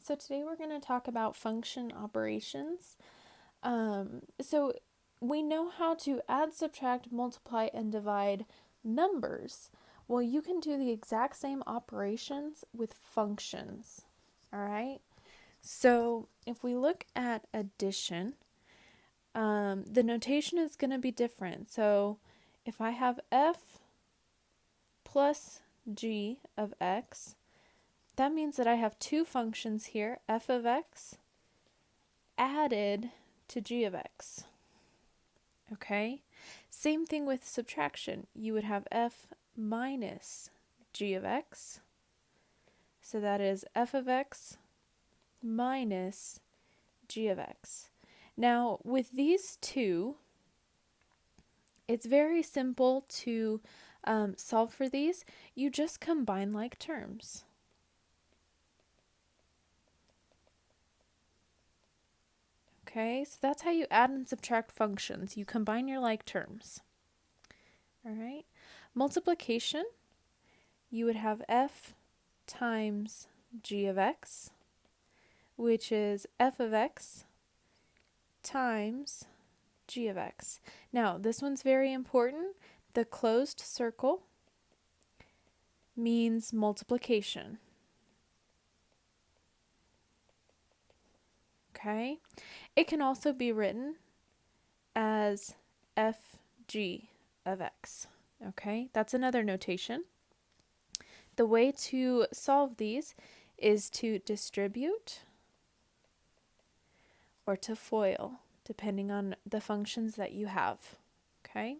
So today we're going to talk about function operations. So we know how to add, subtract, multiply, and divide numbers. Well, you can do the exact same operations with functions. All right. So if we look at addition, the notation is going to be different. So if I have f plus g of x, that means that I have two functions here, f of x added to g of x. Okay? Same thing with subtraction. You would have f minus g of x. So that is f of x minus g of x. Now, with these two, it's very simple to solve for these. You just combine like terms. Okay, so that's how you add and subtract functions. You combine your like terms. All right. Multiplication, you would have f times g of x, which is f of x times g of x. Now, this one's very important. The closed circle means multiplication. Okay? It can also be written as fg of x. Okay? That's another notation. The way to solve these is to distribute or to FOIL, depending on the functions that you have. Okay?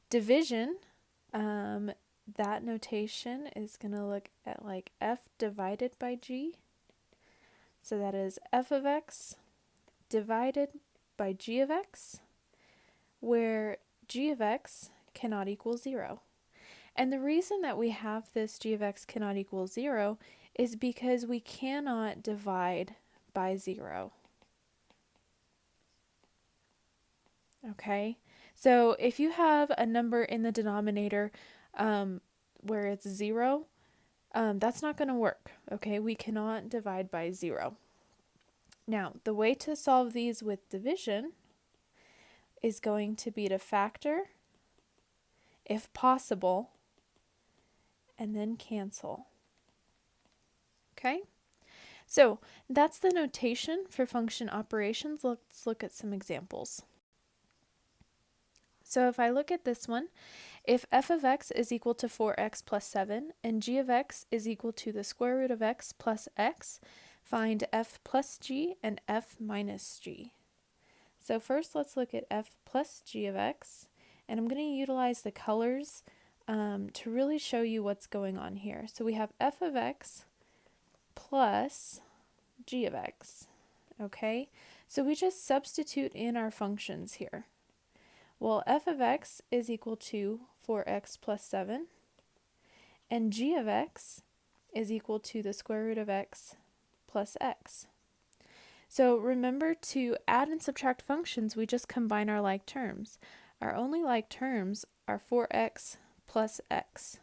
Division, that notation is going to look at like f divided by g. So that is f of x divided by g of x, where g of x cannot equal 0. And the reason that we have this g of x cannot equal 0 is because we cannot divide by 0. Okay, so if you have a number in the denominator where it's 0, that's not going to work. Okay, we cannot divide by 0. Now, the way to solve these with division is going to be to factor, if possible, and then cancel. Okay? So that's the notation for function operations. Let's look at some examples. So if I look at this one, if f of x is equal to 4x plus 7 and g of x is equal to the square root of x plus x, find f plus g and f minus g. So first let's look at f plus g of x, and I'm going to utilize the colors to really show you what's going on here. So we have f of x plus g of x. Okay, so we just substitute in our functions here. Well, f of x is equal to 4x plus 7, and g of x is equal to the square root of x plus x. So remember, to add and subtract functions, we just combine our like terms. Our only like terms are 4x plus x.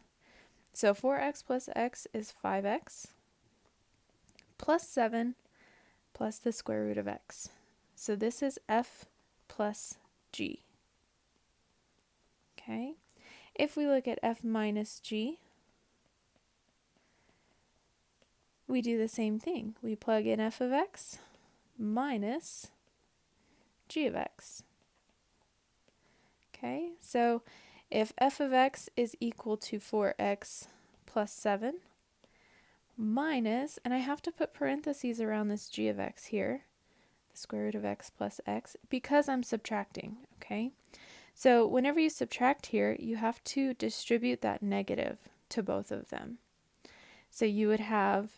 So 4x plus x is 5x plus 7 plus the square root of x. So this is f plus g. Okay, if we look at f minus g, we do the same thing. We plug in f of x minus g of x. Okay, so if f of x is equal to 4x plus 7 minus, and I have to put parentheses around this g of x here, the square root of x plus x, because I'm subtracting, okay? So whenever you subtract here, you have to distribute that negative to both of them. So you would have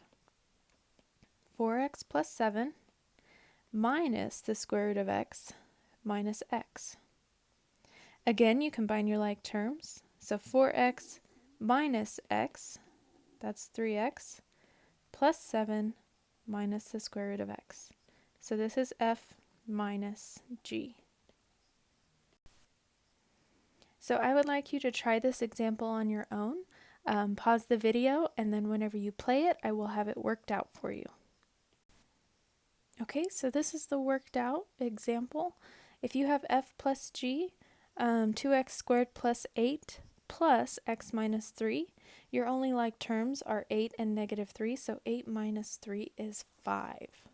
4x plus 7 minus the square root of x minus x. Again, you combine your like terms. So 4x minus x, that's 3x, plus 7 minus the square root of x. So this is f minus g. So I would like you to try this example on your own. Pause the video, and then whenever you play it, I will have it worked out for you. Okay, so this is the worked out example. If you have f plus g, 2x squared plus 8 plus x minus 3, your only like terms are 8 and negative 3, so 8 minus 3 is 5.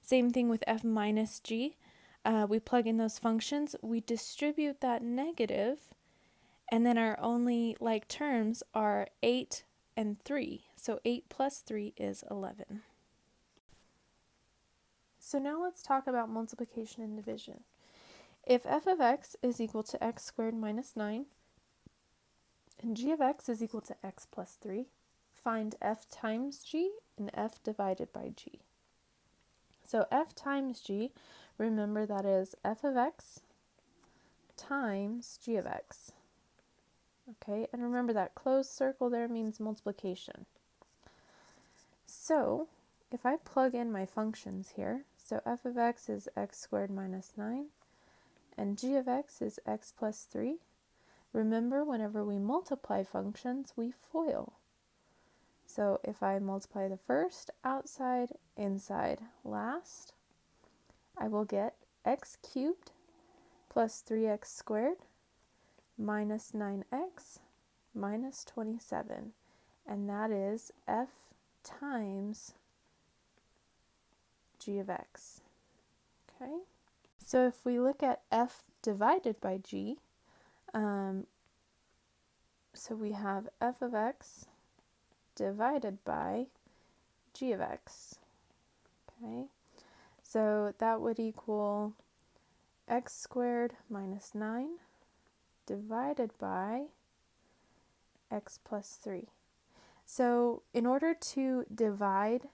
Same thing with f minus g. We plug in those functions, we distribute that negative, and then our only like terms are 8 and 3, so 8 plus 3 is 11. So now let's talk about multiplication and division. If f of x is equal to x squared minus 9, and g of x is equal to x plus 3, find f times g and f divided by g. So f times g, remember that is f of x times g of x. Okay, and remember that closed circle there means multiplication. So if I plug in my functions here, so f of x is x squared minus 9, and g of x is x plus 3. Remember, whenever we multiply functions, we FOIL. So if I multiply the first, outside, inside, last, I will get x cubed plus 3x squared minus 9x minus 27. And that is f times g of x. Okay? So if we look at f divided by g, so we have f of x divided by g of x. Okay, so that would equal x squared minus 9 divided by x plus 3. So in order to divide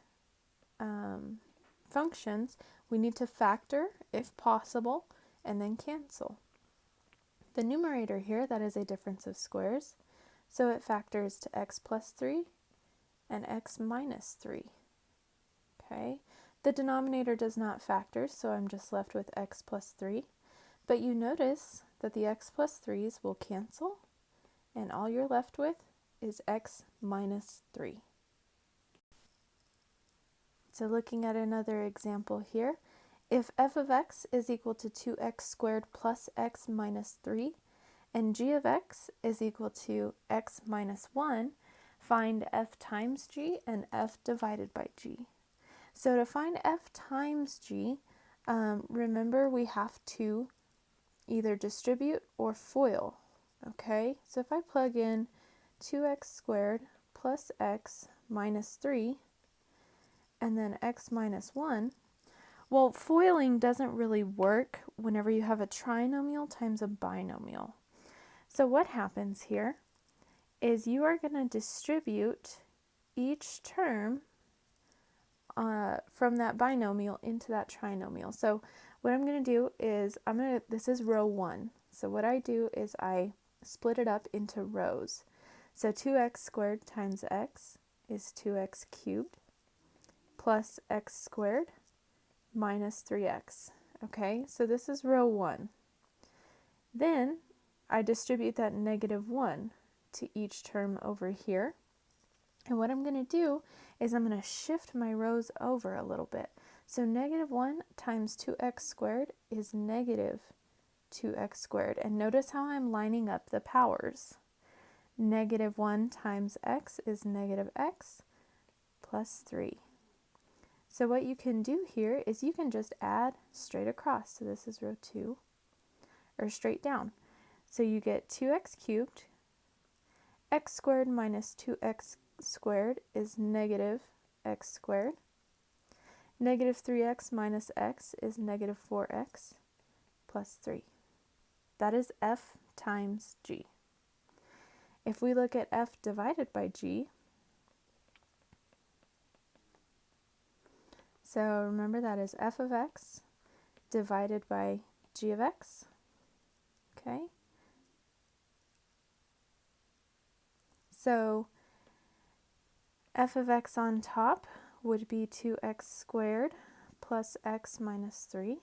functions, we need to factor if possible and then cancel. The numerator here, that is a difference of squares, so it factors to x plus 3 and x minus 3. Okay, the denominator does not factor, so I'm just left with x plus 3. But you notice that the x plus 3's will cancel, and all you're left with is x minus 3. So looking at another example here, if f of x is equal to 2x squared plus x minus 3, and g of x is equal to x minus 1, find f times g and f divided by g. So to find f times g, remember we have to either distribute or FOIL. Okay, so if I plug in 2x squared plus x minus 3, and then x minus 1, well, FOILing doesn't really work whenever you have a trinomial times a binomial. So what happens here is you are going to distribute each term from that binomial into that trinomial. So what I'm going to do is, this is row 1. So what I do is I split it up into rows. So 2x squared times x is 2x cubed plus x squared minus 3x. Okay, so this is row 1. Then I distribute that negative 1 to each term over here. And what I'm going to do is I'm going to shift my rows over a little bit. So negative 1 times 2x squared is negative 2x squared. And notice how I'm lining up the powers. Negative 1 times x is negative x plus 3. So what you can do here is you can just add straight across. So this is row 2, or straight down. So you get 2x cubed, x squared minus 2x squared is negative x squared. Negative 3x minus x is negative 4x plus 3. That is f times g. If we look at f divided by g, so remember that is f of x divided by g of x. Okay? So f of x on top would be 2x squared plus x minus 3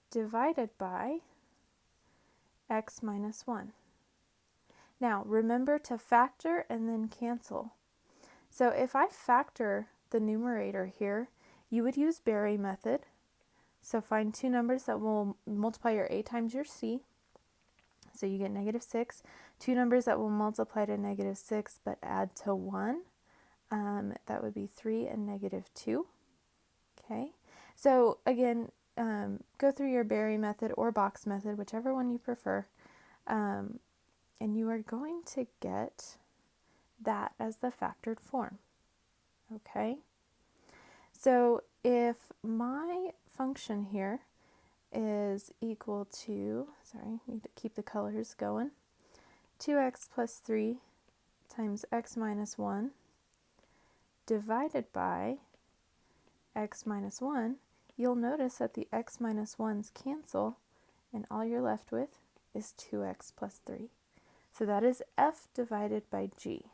divided by x minus 1. Now remember to factor and then cancel. So if I factor the numerator here, you would use Berry method. So find two numbers that will multiply your a times your c. So you get -6. Two numbers that will multiply to -6 but add to 1. That would be 3 and -2. Okay. So again, go through your Berry method or box method, whichever one you prefer. And you are going to get that as the factored form. Okay. So if my function here is equal to, sorry, need to keep the colors going, 2x plus 3 times x minus 1 divided by x minus 1, you'll notice that the x minus 1's cancel, and all you're left with is 2x plus 3. So that is f divided by g.